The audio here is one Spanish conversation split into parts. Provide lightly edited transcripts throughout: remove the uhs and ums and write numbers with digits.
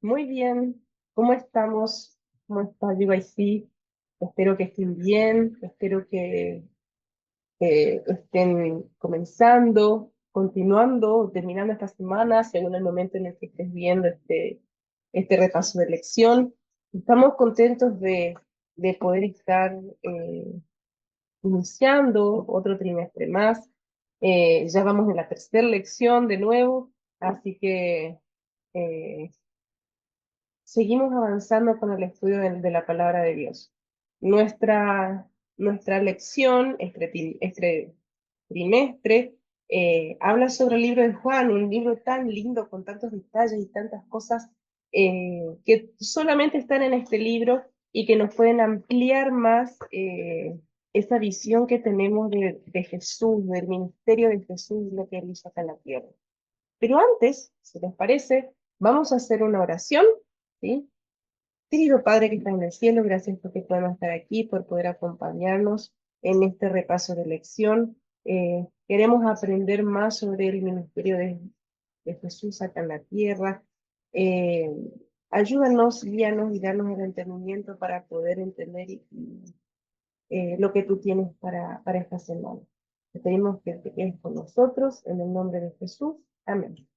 Muy bien, ¿cómo estamos? ¿Cómo está UIC? Espero que estén bien, espero que estén comenzando, continuando, terminando esta semana, según el momento en el que estés viendo este repaso de lección. Estamos contentos de poder estar iniciando otro trimestre más. Ya vamos en la tercera lección de nuevo, así que eh, seguimos avanzando con el estudio de la palabra de Dios. Nuestra lección este trimestre habla sobre el libro de Juan, un libro tan lindo con tantos detalles y tantas cosas que solamente están en este libro y que nos pueden ampliar más esa visión que tenemos de Jesús, del ministerio de Jesús, lo que él hizo acá en la tierra. Pero antes, si les parece, vamos a hacer una oración, ¿sí? Querido Padre que está en el cielo, gracias porque podemos estar aquí, por poder acompañarnos en este repaso de lección. Queremos aprender más sobre el ministerio de Jesús acá en la tierra. Eh, Ayúdanos, guíanos y darnos el entendimiento para poder entender lo que tú tienes para esta semana. Te pedimos que te quedes con nosotros en el nombre de Jesús. Amén.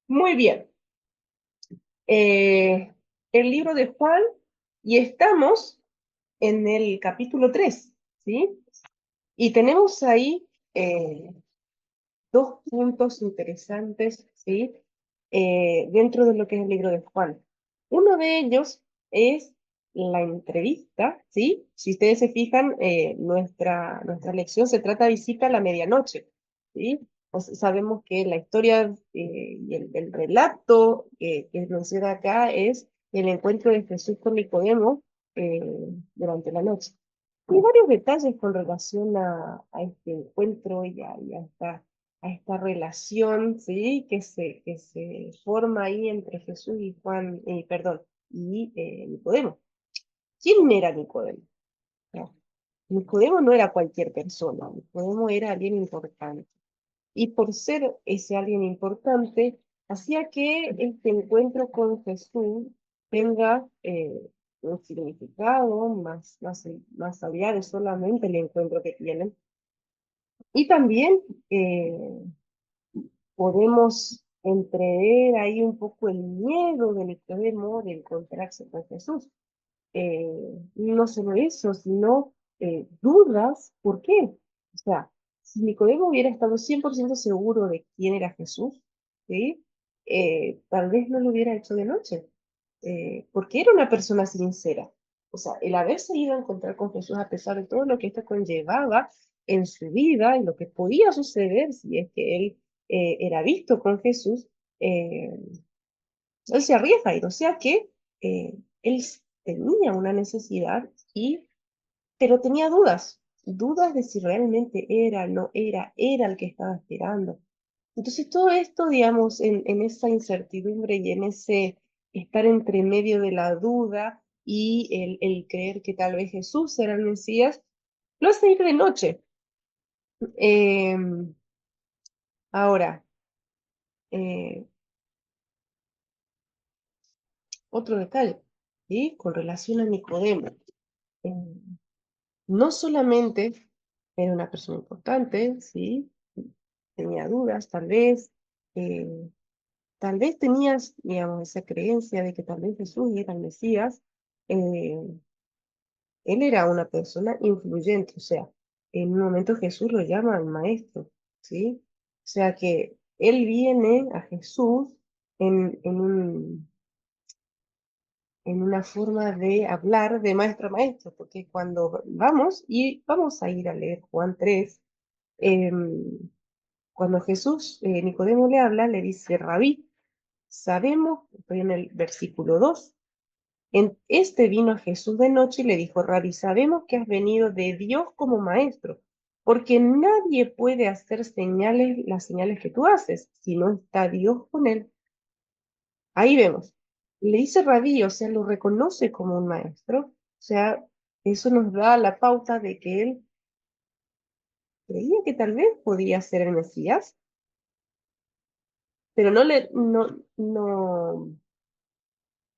Muy bien. eh, el libro de Juan y estamos en el capítulo 3, ¿sí? Y tenemos ahí dos puntos interesantes, ¿sí? Dentro de lo que es el libro de Juan. Uno de ellos es la entrevista, ¿sí? Si ustedes se fijan, nuestra lección se trata de visita a la medianoche, ¿sí? Sabemos que la historia y el relato que menciona acá es el encuentro de Jesús con Nicodemo eh, durante la noche. Hay varios detalles con relación a este encuentro a esta relación, ¿sí? Que se forma ahí entre Jesús y Juan, perdón, y Nicodemo. ¿Quién era Nicodemo? No, Nicodemo no era cualquier persona, Nicodemo era alguien importante. Y por ser ese alguien importante, hacía que este encuentro con Jesús tenga un significado más allá de solamente el encuentro que tienen. Y también eh, podemos entrever ahí un poco el miedo de Nicodemo de encontrarse con Jesús. No solo eso, sino dudas, ¿por qué? O sea, si Nicodemo hubiera estado 100% seguro de quién era Jesús, ¿sí? Tal vez no lo hubiera hecho de noche, porque era una persona sincera. O sea, el haberse ido a encontrar con Jesús a pesar de todo lo que esto conllevaba en su vida y lo que podía suceder si es que él era visto con Jesús, eh, él se arriesga a ir. O sea que él tenía una necesidad pero tenía dudas de si realmente era, no era, era el que estaba esperando. Entonces todo esto, digamos, en esa incertidumbre y en ese estar entre medio de la duda y el creer que tal vez Jesús era el Mesías, lo hace ir de noche. Em, Ahora, eh, otro detalle, ¿sí? Con relación a Nicodemo. Em, no solamente era una persona importante, ¿sí? Tenía dudas, eh, tal vez tenías, digamos, esa creencia de que tal vez Jesús era el Mesías. eh, Él era una persona influyente, o sea, en un momento Jesús lo llama al maestro, ¿sí? O sea que él viene a Jesús en una forma de hablar de maestro a maestro, porque cuando vamos a ir a leer Juan 3, cuando Jesús, Nicodemo le habla, le dice, Rabí, sabemos, estoy en el versículo 2, en este vino a Jesús de noche y le dijo, Rabí, sabemos que has venido de Dios como maestro, porque nadie puede hacer las señales que tú haces, si no está Dios con él. Ahí vemos. Le dice Rabí, o sea, lo reconoce como un maestro, o sea, eso nos da la pauta de que él creía que tal vez podía ser el Mesías, pero no,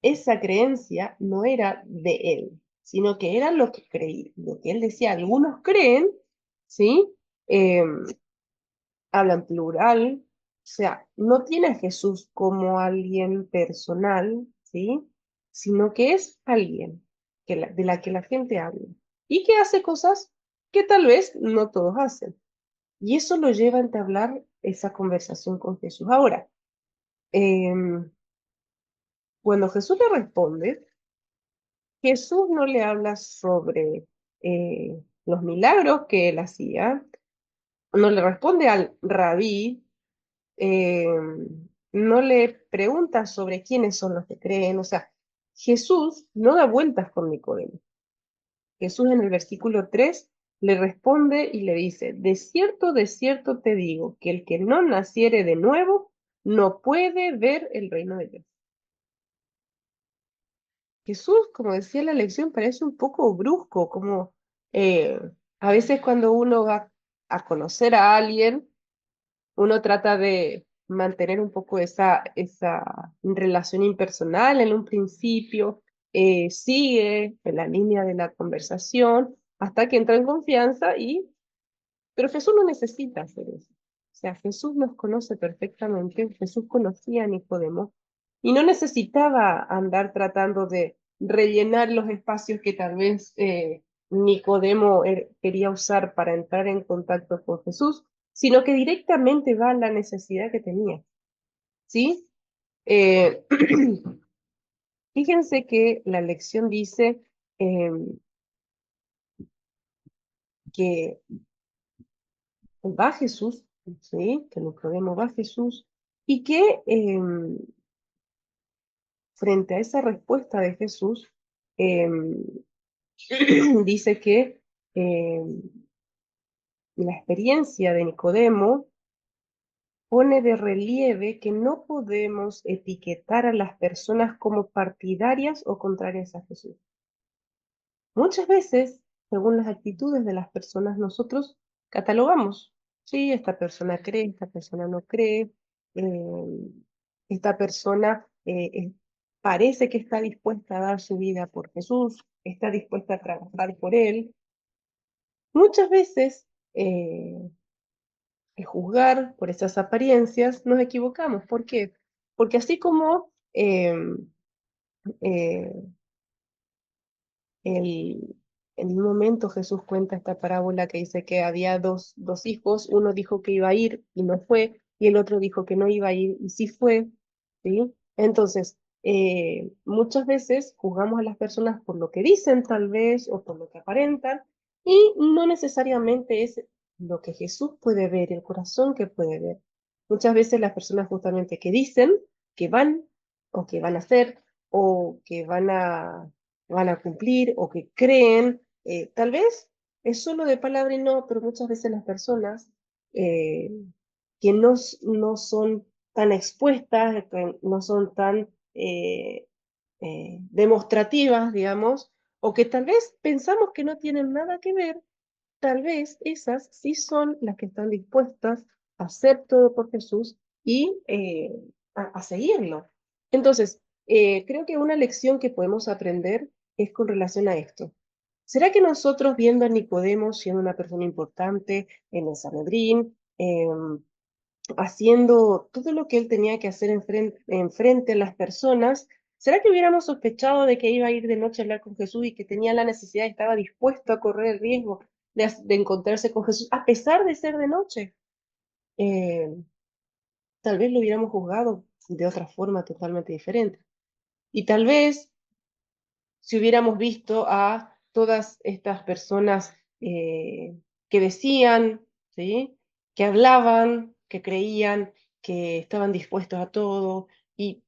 esa creencia no era de él, sino que era lo que creía, lo que él decía. Algunos creen, ¿sí? Em, Hablan plural, o sea, no tiene a Jesús como alguien personal, ¿sí? Sino que es alguien de la que la gente habla y que hace cosas que tal vez no todos hacen. Y eso lo lleva a entablar esa conversación con Jesús. Ahora, em, cuando Jesús le responde, Jesús no le habla sobre los milagros que él hacía, no le responde al rabí, eh, no le pregunta sobre quiénes son los que creen, o sea, Jesús no da vueltas con Nicodemo. Jesús en el versículo 3 le responde y le dice, de cierto te digo, que el que no naciere de nuevo no puede ver el reino de Dios. Jesús, como decía la lección, parece un poco brusco, como eh, a veces cuando uno va a conocer a alguien, uno trata de mantener un poco esa relación impersonal en un principio, sigue en la línea de la conversación hasta que entra en confianza pero Jesús no necesita hacer eso. O sea, Jesús nos conoce perfectamente, Jesús conocía a Nicodemo y no necesitaba andar tratando de rellenar los espacios que tal vez Nicodemo quería usar para entrar en contacto con Jesús, sino que directamente va a la necesidad que tenía, ¿sí? Eh, Fíjense que la lección dice que va Jesús, ¿sí? Que Nicodemo va a Jesús y que frente a esa respuesta de Jesús, dice que la experiencia de Nicodemo pone de relieve que no podemos etiquetar a las personas como partidarias o contrarias a Jesús. Muchas veces, según las actitudes de las personas, nosotros catalogamos, sí, esta persona cree, esta persona no cree, esta persona parece que está dispuesta a dar su vida por Jesús, está dispuesta a trabajar por él. Muchas veces, al juzgar por esas apariencias, nos equivocamos. ¿Por qué? Porque así como eh, El, en un momento Jesús cuenta esta parábola que dice que había dos hijos, uno dijo que iba a ir y no fue, y el otro dijo que no iba a ir y sí fue, ¿sí? Entonces, muchas veces juzgamos a las personas por lo que dicen tal vez o por lo que aparentan, y no necesariamente es lo que Jesús puede ver, el corazón que puede ver. Muchas veces las personas justamente que dicen que van o que van a hacer o que van a cumplir o que creen, tal vez es solo de palabra y no, pero muchas veces las personas eh, que no son tan expuestas, que no son tan demostrativas, digamos, o que tal vez pensamos que no tienen nada que ver, tal vez esas sí son las que están dispuestas a hacer todo por Jesús y a seguirlo. Entonces, creo que una lección que podemos aprender es con relación a esto. ¿Será que nosotros viendo a Nicodemo siendo una persona importante en el Sanedrín, haciendo todo lo que él tenía que hacer en frente a las personas, ¿será que hubiéramos sospechado de que iba a ir de noche a hablar con Jesús y que tenía la necesidad, estaba dispuesto a correr el riesgo de encontrarse con Jesús, a pesar de ser de noche? Eh, Tal vez lo hubiéramos juzgado de otra forma totalmente diferente. Y tal vez si hubiéramos visto a todas estas personas que decían, ¿sí? Que hablaban, que creían, que estaban dispuestos a todo, y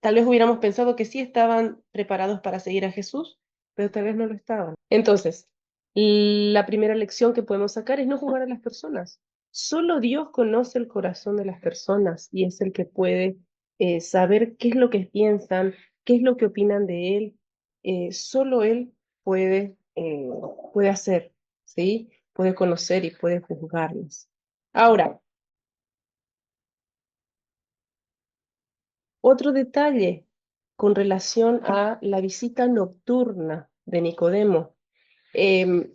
tal vez hubiéramos pensado que sí estaban preparados para seguir a Jesús, pero tal vez no lo estaban. Entonces, la primera lección que podemos sacar es no juzgar a las personas. Solo Dios conoce el corazón de las personas y es el que puede saber qué es lo que piensan, qué es lo que opinan de Él. Solo Él puede hacer, ¿sí? Puede conocer y puede juzgarlos. Ahora, otro detalle. con relación a la visita nocturna de Nicodemo.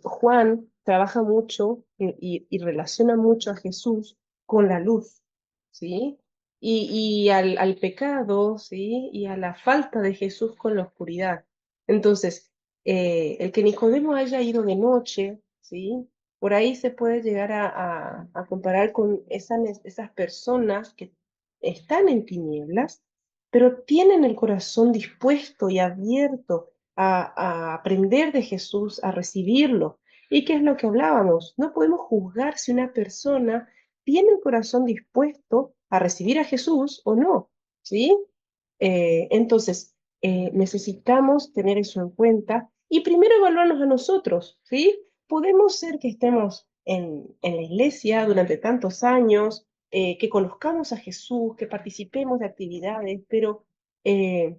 Juan trabaja mucho y relaciona mucho a Jesús con la luz, ¿sí? Y al pecado, ¿sí? Y a la falta de Jesús con la oscuridad. Entonces, el que Nicodemo haya ido de noche, ¿sí? Por ahí se puede llegar a comparar con esas personas que están en tinieblas, pero tienen el corazón dispuesto y abierto a aprender de Jesús, a recibirlo. ¿Y qué es lo que hablábamos? No podemos juzgar si una persona tiene el corazón dispuesto a recibir a Jesús o no, ¿sí? Entonces, necesitamos tener eso en cuenta y primero evaluarnos a nosotros, ¿sí? Podemos ser que estemos en la iglesia durante tantos años, que conozcamos a Jesús, que participemos de actividades, pero eh,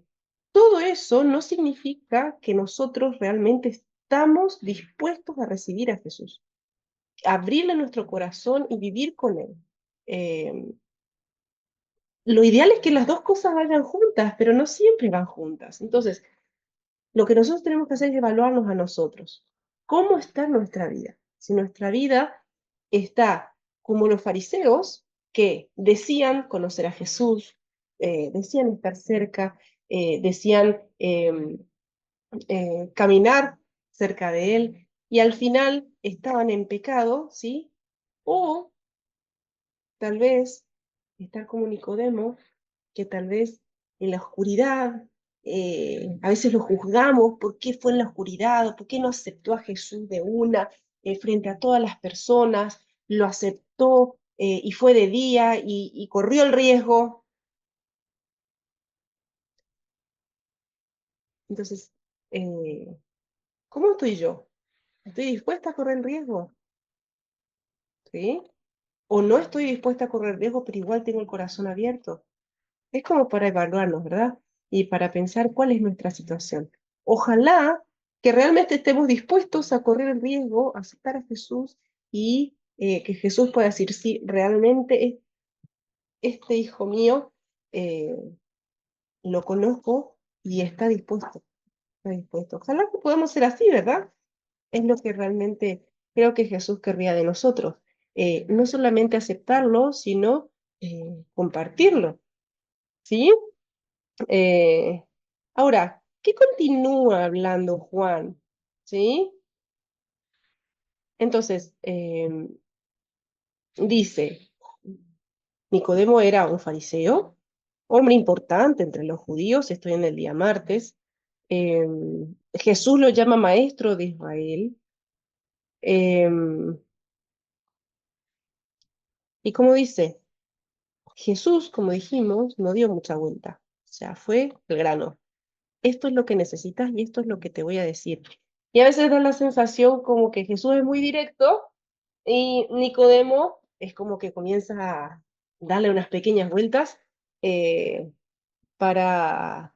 todo eso no significa que nosotros realmente estamos dispuestos a recibir a Jesús, abrirle nuestro corazón y vivir con Él. Eh, lo ideal es que las dos cosas vayan juntas, pero no siempre van juntas. Entonces, lo que nosotros tenemos que hacer es evaluarnos a nosotros. ¿Cómo está nuestra vida? Si nuestra vida está como los fariseos que decían conocer a Jesús, decían estar cerca, decían caminar cerca de él y al final estaban en pecado, ¿sí? O tal vez estar como Nicodemo, que tal vez en la oscuridad, a veces lo juzgamos, ¿por qué fue en la oscuridad? ¿Por qué no aceptó a Jesús de una frente a todas las personas? Lo aceptó y fue de día y corrió el riesgo. Entonces, eh, ¿cómo estoy yo? ¿Estoy dispuesta a correr el riesgo? ¿Sí? ¿O no estoy dispuesta a correr riesgo, pero igual tengo el corazón abierto? Es como para evaluarnos, ¿verdad? Y para pensar cuál es nuestra situación. Ojalá que realmente estemos dispuestos a correr el riesgo, a aceptar a Jesús y que Jesús pueda decir, sí, realmente este hijo mío eh, lo conozco y está dispuesto, está dispuesto. Ojalá que podamos ser así, ¿verdad? Es lo que realmente creo que Jesús querría de nosotros. No solamente aceptarlo, sino compartirlo, ¿sí? Eh, ahora, ¿qué continúa hablando Juan? ¿Sí? Entonces, dice, Nicodemo era un fariseo, hombre importante entre los judíos, estoy en el día martes. Jesús lo llama maestro de Israel. Y como dice, Jesús, como dijimos, no dio mucha vuelta. O sea, fue el grano. Esto es lo que necesitas y esto es lo que te voy a decir. Y a veces da la sensación como que Jesús es muy directo y Nicodemo es como que comienza a darle unas pequeñas vueltas eh, para,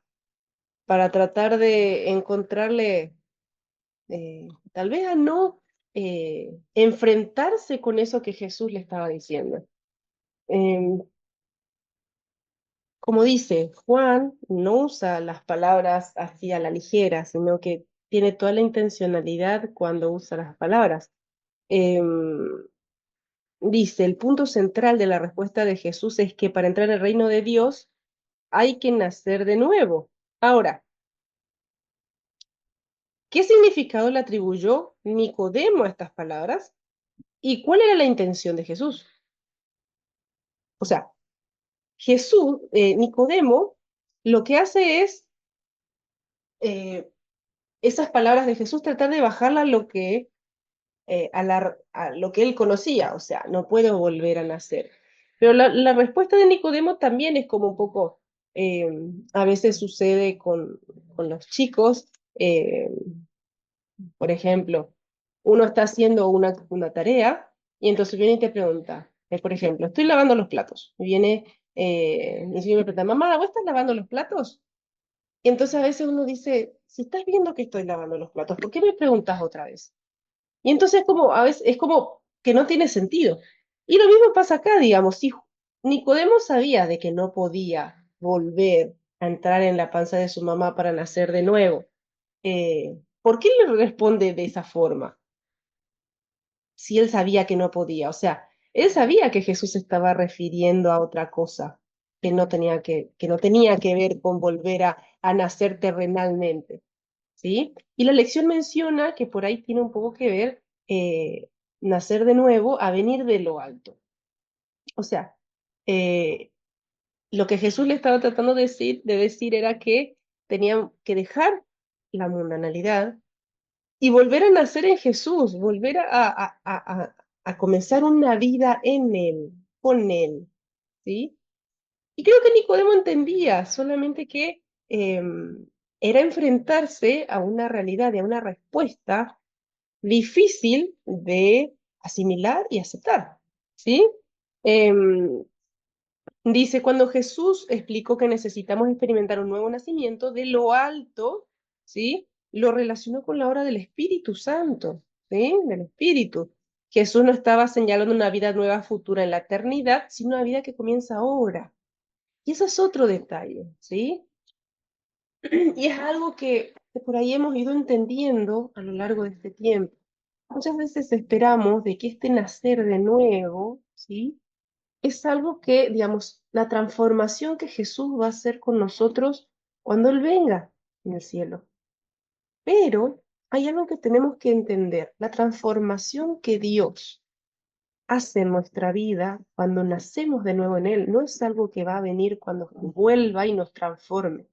para tratar de encontrarle, tal vez a no enfrentarse con eso que Jesús le estaba diciendo. Em, Como dice, Juan no usa las palabras así a la ligera, sino que tiene toda la intencionalidad cuando usa las palabras. Em, Dice, el punto central de la respuesta de Jesús es que para entrar al reino de Dios hay que nacer de nuevo. Ahora, ¿qué significado le atribuyó Nicodemo a estas palabras? ¿Y cuál era la intención de Jesús? O sea, Nicodemo, lo que hace es eh, esas palabras de Jesús tratar de bajarla a lo que a lo que él conocía, o sea, no puedo volver a nacer. Pero la respuesta de Nicodemo también es como un poco, eh, a veces sucede con los chicos, por ejemplo, uno está haciendo una tarea y entonces viene y te pregunta, por ejemplo, estoy lavando los platos, y viene y me pregunta, mamá, ¿vos estás lavando los platos? Y entonces a veces uno dice, si estás viendo que estoy lavando los platos, ¿por qué me preguntas otra vez? Y entonces como a veces es como que no tiene sentido. Y lo mismo pasa acá, digamos, si Nicodemo sabía de que no podía volver a entrar en la panza de su mamá para nacer de nuevo. ¿Por qué le responde de esa forma? Si él sabía que no podía, o sea, él sabía que Jesús se estaba refiriendo a otra cosa que no tenía que ver con volver a nacer terrenalmente, ¿sí? Y la lección menciona que por ahí tiene un poco que ver nacer de nuevo a venir de lo alto. O sea, eh, lo que Jesús le estaba tratando de decir era que tenían que dejar la mundanalidad y volver a nacer en Jesús, volver a comenzar una vida en Él, con Él, ¿sí? Y creo que Nicodemo entendía, solamente que era enfrentarse a una realidad y a una respuesta difícil de asimilar y aceptar, ¿sí? Em, Dice, cuando Jesús explicó que necesitamos experimentar un nuevo nacimiento de lo alto, ¿sí? Lo relacionó con la obra del Espíritu Santo, ¿sí? Del Espíritu. Jesús no estaba señalando una vida nueva futura en la eternidad, sino una vida que comienza ahora. Y eso es otro detalle, ¿sí? Y es algo que por ahí hemos ido entendiendo a lo largo de este tiempo. Muchas veces esperamos de que este nacer de nuevo, ¿sí? Es algo que, digamos, la transformación que Jesús va a hacer con nosotros cuando Él venga en el cielo. Pero hay algo que tenemos que entender, la transformación que Dios hace en nuestra vida cuando nacemos de nuevo en Él, no es algo que va a venir cuando vuelva y nos transforme.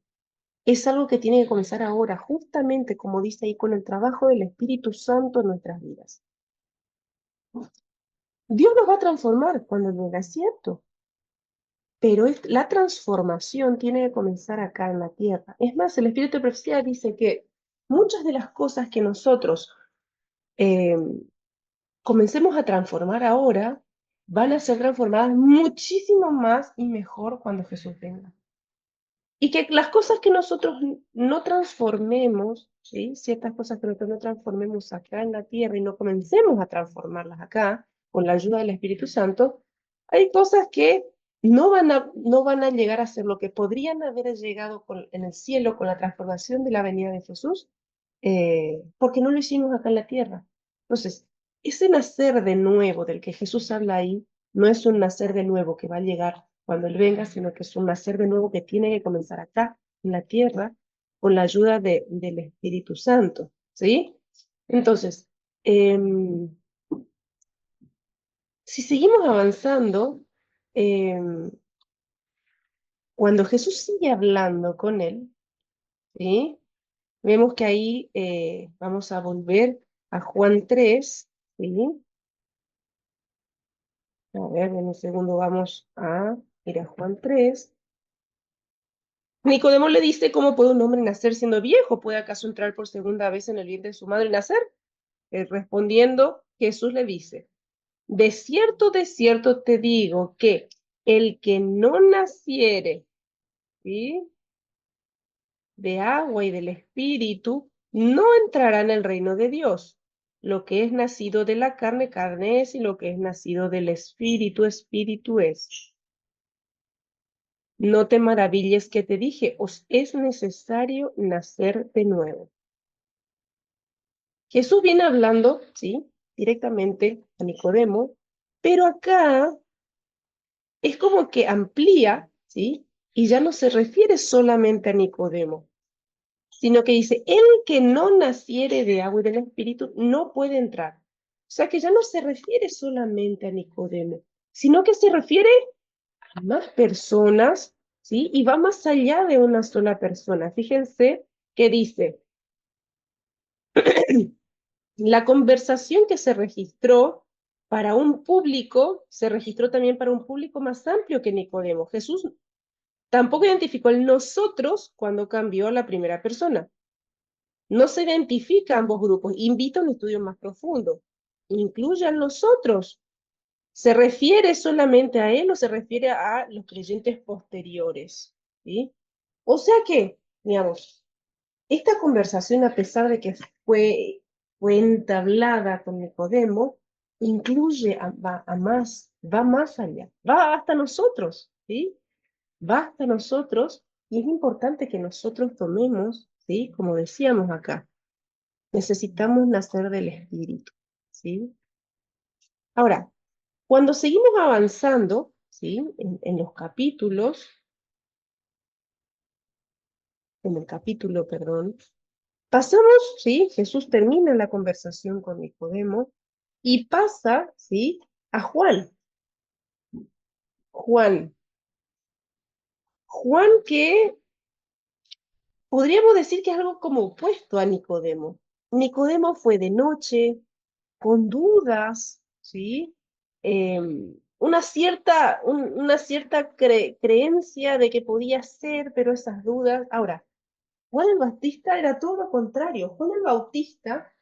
Es algo que tiene que comenzar ahora, justamente como dice ahí, con el trabajo del Espíritu Santo en nuestras vidas. Dios nos va a transformar cuando Él venga, es cierto. Pero la transformación tiene que comenzar acá en la tierra. Es más, el Espíritu de Profecía dice que muchas de las cosas que nosotros eh, comencemos a transformar ahora van a ser transformadas muchísimo más y mejor cuando Jesús venga. Y que las cosas que nosotros no transformemos, ¿sí? Ciertas cosas que nosotros no transformemos acá en la tierra y no comencemos a transformarlas acá, con la ayuda del Espíritu Santo, hay cosas que no van a llegar a ser lo que podrían haber llegado en el cielo con la transformación de la venida de Jesús, porque no lo hicimos acá en la tierra. Entonces, ese nacer de nuevo del que Jesús habla ahí, no es un nacer de nuevo que va a llegar cuando Él venga, sino que es un nacer de nuevo que tiene que comenzar acá, en la tierra, con la ayuda del Espíritu Santo, ¿sí? Entonces, em, si seguimos avanzando, em, cuando Jesús sigue hablando con él, ¿sí? Vemos que ahí vamos a volver a Juan 3, ¿sí? A ver, en un segundo vamos a ir a Juan 3. Nicodemo le dice, ¿cómo puede un hombre nacer siendo viejo? ¿Puede acaso entrar por segunda vez en el vientre de su madre y nacer? Respondiendo, Jesús le dice, de cierto te digo que el que no naciere, ¿sí? De agua y del Espíritu, no entrará en el reino de Dios. Lo que es nacido de la carne, carne es, y lo que es nacido del Espíritu, Espíritu es. No te maravilles que te dije, os es necesario nacer de nuevo. Jesús viene hablando, ¿sí? Directamente a Nicodemo, pero acá es como que amplía, ¿sí? Y ya no se refiere solamente a Nicodemo, sino que dice, el que no naciere de agua y del Espíritu no puede entrar. O sea que ya no se refiere solamente a Nicodemo, sino que se refiere a más personas, ¿sí? Y va más allá de una sola persona. Fíjense que dice, la conversación que se registró para un público, se registró también para un público más amplio que Nicodemo. Jesús tampoco identificó el nosotros cuando cambió a la primera persona. No se identifica a ambos grupos, invita a un estudio más profundo. Incluye a los otros. ¿Se refiere solamente a él o se refiere a los creyentes posteriores? ¿Sí? O sea que, digamos, esta conversación, a pesar de que fue entablada con Nicodemo, incluye va más allá, va hasta nosotros, ¿sí? Va hasta nosotros Y es importante que nosotros tomemos, ¿sí? Como decíamos acá, necesitamos nacer del Espíritu, ¿sí? Ahora, cuando seguimos avanzando, ¿sí? En los capítulos, en el capítulo, perdón, pasamos, ¿sí? Jesús termina la conversación con Nicodemo y pasa, ¿sí? A Juan. Juan. Juan que podríamos decir que es algo como opuesto a Nicodemo. Nicodemo fue de noche, con dudas, ¿sí? Una cierta creencia de que podía ser, pero esas dudas. Ahora, Juan el Bautista era todo lo contrario. Juan el Bautista,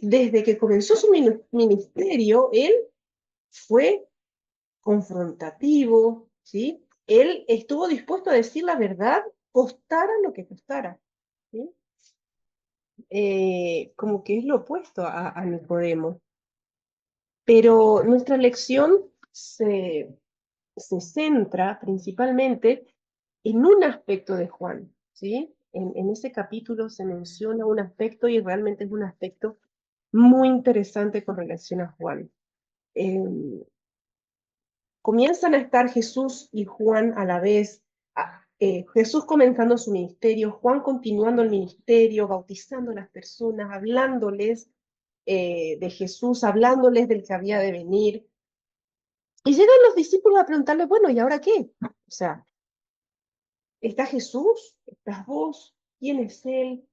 desde que comenzó su ministerio, él fue confrontativo, ¿sí? Él estuvo dispuesto a decir la verdad, costara lo que costara, ¿sí? Como que es lo opuesto a Nicodemo. Pero nuestra lección se centra principalmente en un aspecto de Juan, ¿sí? En ese capítulo se menciona un aspecto y realmente es un aspecto muy interesante con relación a Juan. Em, Comienzan a estar Jesús y Juan a la vez, Jesús comenzando su ministerio, Juan continuando el ministerio, bautizando a las personas, hablándoles de Jesús, hablándoles del que había de venir. Y llegan los discípulos a preguntarle, bueno, ¿y ahora qué? O sea, ¿está Jesús? ¿Estás vos? ¿Quién es él?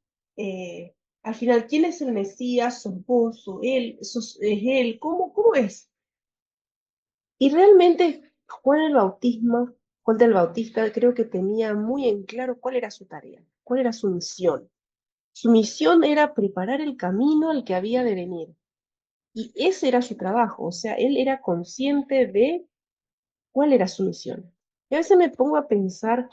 Al final, ¿quién es el Mesías? ¿Sos vos? ¿Sos él? ¿Es él? ¿Cómo es? Y realmente Juan el Bautista creo que tenía muy en claro cuál era su tarea, cuál era su misión. Su misión era preparar el camino al que había de venir. Y ese era su trabajo, o sea, él era consciente de cuál era su misión. Y a veces me pongo a pensar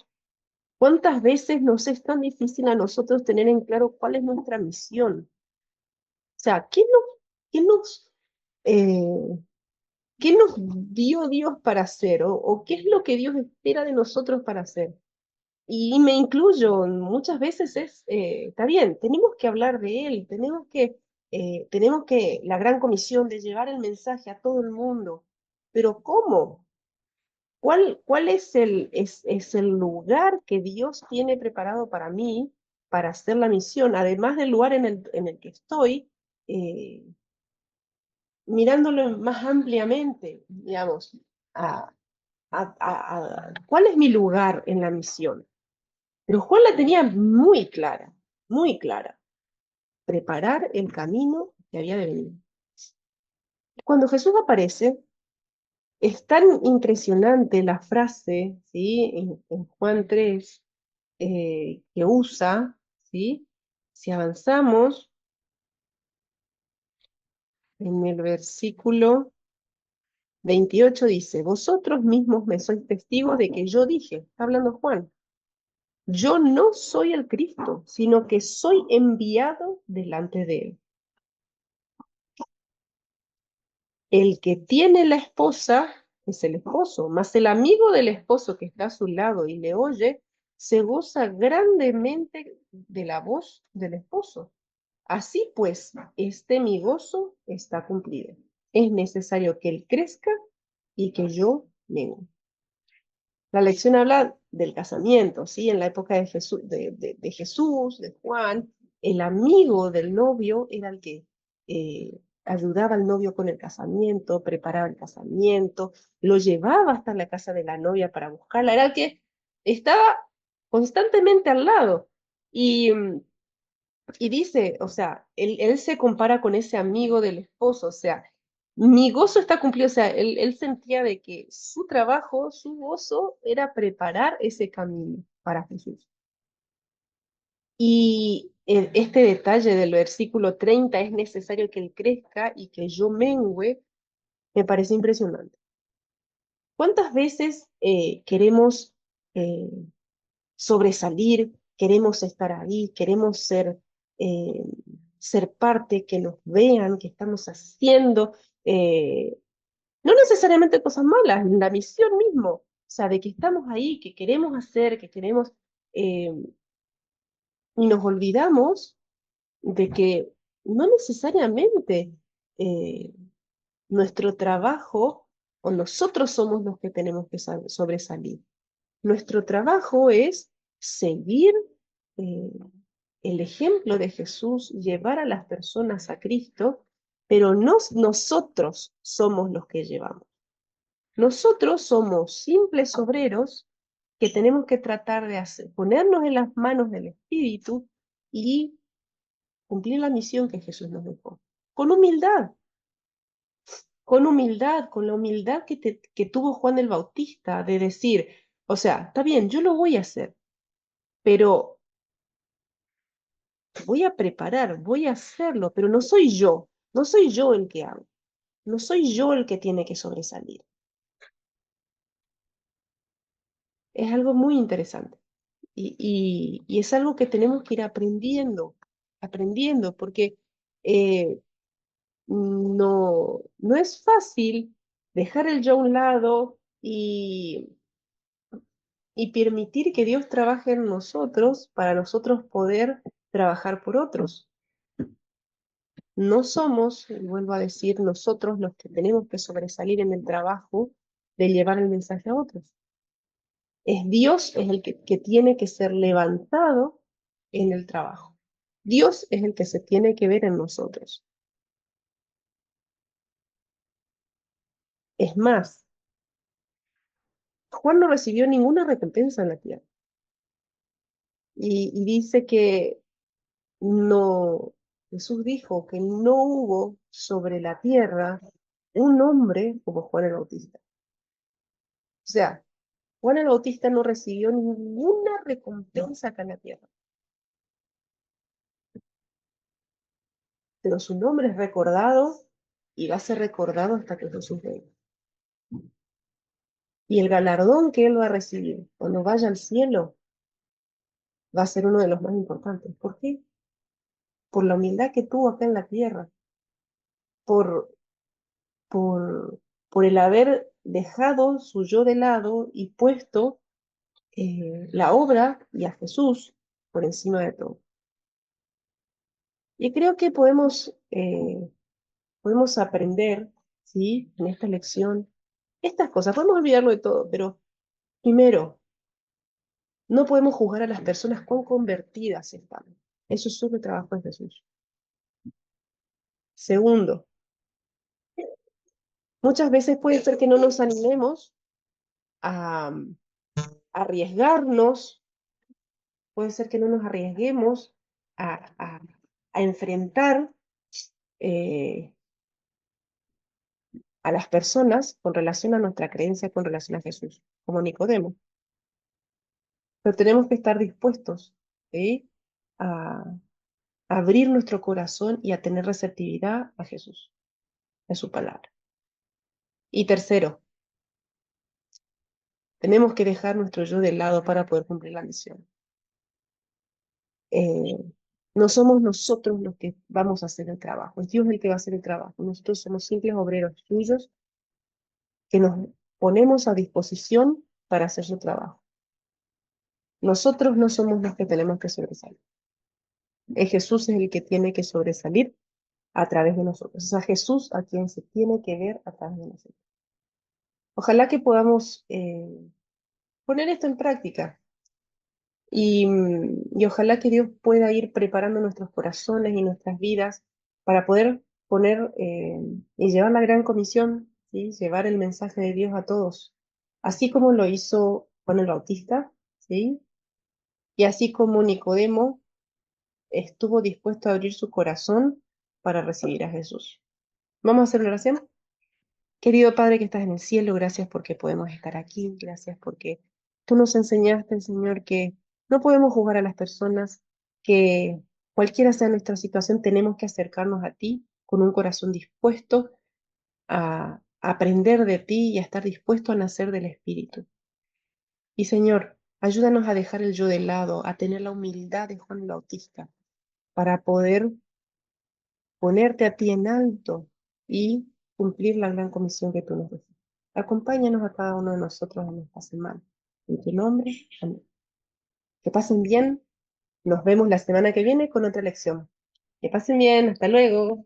cuántas veces nos es tan difícil a nosotros tener en claro cuál es nuestra misión. O sea, qué nos, eh, ¿qué nos dio Dios para hacer? O qué es lo que Dios espera de nosotros para hacer? Y me incluyo, muchas veces está bien, tenemos que hablar de Él, tenemos que, la gran comisión de llevar el mensaje a todo el mundo, pero ¿cómo? ¿Cuál es el lugar que Dios tiene preparado para mí para hacer la misión? Además del lugar en el que estoy, eh, mirándolo más ampliamente, digamos, a, ¿cuál es mi lugar en la misión? Pero Juan la tenía muy clara, preparar el camino que había de venir. Cuando Jesús aparece, es tan impresionante la frase, ¿sí? En Juan 3, que usa, ¿sí? Si avanzamos en el versículo 28 dice, vosotros mismos me sois testigos de que yo dije, está hablando Juan, yo no soy el Cristo, sino que soy enviado delante de él. El que tiene la esposa es el esposo, mas el amigo del esposo que está a su lado y le oye, se goza grandemente de la voz del esposo. Así pues, mi gozo está cumplido. Es necesario que él crezca y que yo mengue. La lección habla del casamiento, ¿sí? En la época de Jesús, de Jesús, de Juan, el amigo del novio era el que ayudaba al novio con el casamiento, preparaba el casamiento, lo llevaba hasta la casa de la novia para buscarla, era el que estaba constantemente al lado. Y, y dice, o sea, él se compara con ese amigo del esposo, o sea, mi gozo está cumplido, o sea, él sentía de que su trabajo, su gozo era preparar ese camino para Jesús. Y este detalle del versículo 30 es necesario que él crezca y que yo mengüe, me parece impresionante. ¿Cuántas veces queremos eh, sobresalir, queremos estar ahí, queremos eh, ser parte, que nos vean, que estamos haciendo, no necesariamente cosas malas, la misión mismo, sea, de que estamos ahí, que queremos hacer, que queremos, eh, y nos olvidamos de que no necesariamente eh, nuestro trabajo o nosotros somos los que tenemos que sobresalir. Nuestro trabajo es seguir eh, el ejemplo de Jesús, llevar a las personas a Cristo, pero no nosotros somos los que llevamos. Nosotros somos simples obreros que tenemos que tratar de hacer, ponernos en las manos del Espíritu y cumplir la misión que Jesús nos dejó. Con la humildad que tuvo Juan el Bautista, de decir, o sea, está bien, yo lo voy a hacer, pero voy a preparar, voy a hacerlo, pero no soy yo el que hago, no soy yo el que tiene que sobresalir. Es algo muy interesante y es algo que tenemos que ir aprendiendo, porque eh, no es fácil dejar el yo a un lado y permitir que Dios trabaje en nosotros para nosotros poder trabajar por otros. No somos, y vuelvo a decir, nosotros los que tenemos que sobresalir en el trabajo de llevar el mensaje a otros. Es Dios es el que tiene que ser levantado en el trabajo. Dios es el que se tiene que ver en nosotros. Es más, Juan no recibió ninguna recompensa en la tierra. Y dice que no, Jesús dijo que no hubo sobre la tierra un hombre como Juan el Bautista. O sea, Juan el Bautista no recibió ninguna recompensa acá en la tierra, pero su nombre es recordado y va a ser recordado hasta que Jesús venga. Y el galardón que él va a recibir cuando vaya al cielo va a ser uno de los más importantes. ¿Por qué? Por la humildad que tuvo acá en la tierra, por, por, por el haber dejado su yo de lado y puesto la obra y a Jesús por encima de todo. Y creo que podemos aprender, ¿sí? En esta lección, estas cosas. Podemos olvidarlo de todo, pero primero, no podemos juzgar a las personas cuán convertidas están. Eso es solo el trabajo de Jesús. Segundo, muchas veces puede ser que no nos animemos a arriesgarnos, puede ser que no nos arriesguemos a, a, a enfrentar eh, a las personas con relación a nuestra creencia, con relación a Jesús, como Nicodemo. Pero tenemos que estar dispuestos, ¿sí? A abrir nuestro corazón y a tener receptividad a Jesús, a su palabra. Y tercero, tenemos que dejar nuestro yo de lado para poder cumplir la misión. Eh, no somos nosotros los que vamos a hacer el trabajo, es Dios el que va a hacer el trabajo. Nosotros somos simples obreros suyos que nos ponemos a disposición para hacer su trabajo. Nosotros no somos los que tenemos que sobresalir. Jesús es el que tiene que sobresalir a través de nosotros. Es a Jesús a quien se tiene que ver a través de nosotros. Ojalá que podamos poner esto en práctica y ojalá que Dios pueda ir preparando nuestros corazones y nuestras vidas para poder poner y llevar la gran comisión, ¿sí? Llevar el mensaje de Dios a todos, así como lo hizo Juan el Bautista, ¿sí? Y así como Nicodemo estuvo dispuesto a abrir su corazón para recibir a Jesús. Vamos a hacer una oración. Querido Padre que estás en el cielo, gracias porque podemos estar aquí, gracias porque tú nos enseñaste, Señor, que no podemos juzgar a las personas, que cualquiera sea nuestra situación, tenemos que acercarnos a ti con un corazón dispuesto a aprender de ti y a estar dispuesto a nacer del Espíritu. Y Señor, ayúdanos a dejar el yo de lado, a tener la humildad de Juan el Bautista, para poder ponerte a ti en alto y cumplir la gran comisión que tú nos das. Acompáñanos a cada uno de nosotros en esta semana. En tu nombre, amén. Que pasen bien. Nos vemos la semana que viene con otra lección. Que pasen bien. Hasta luego.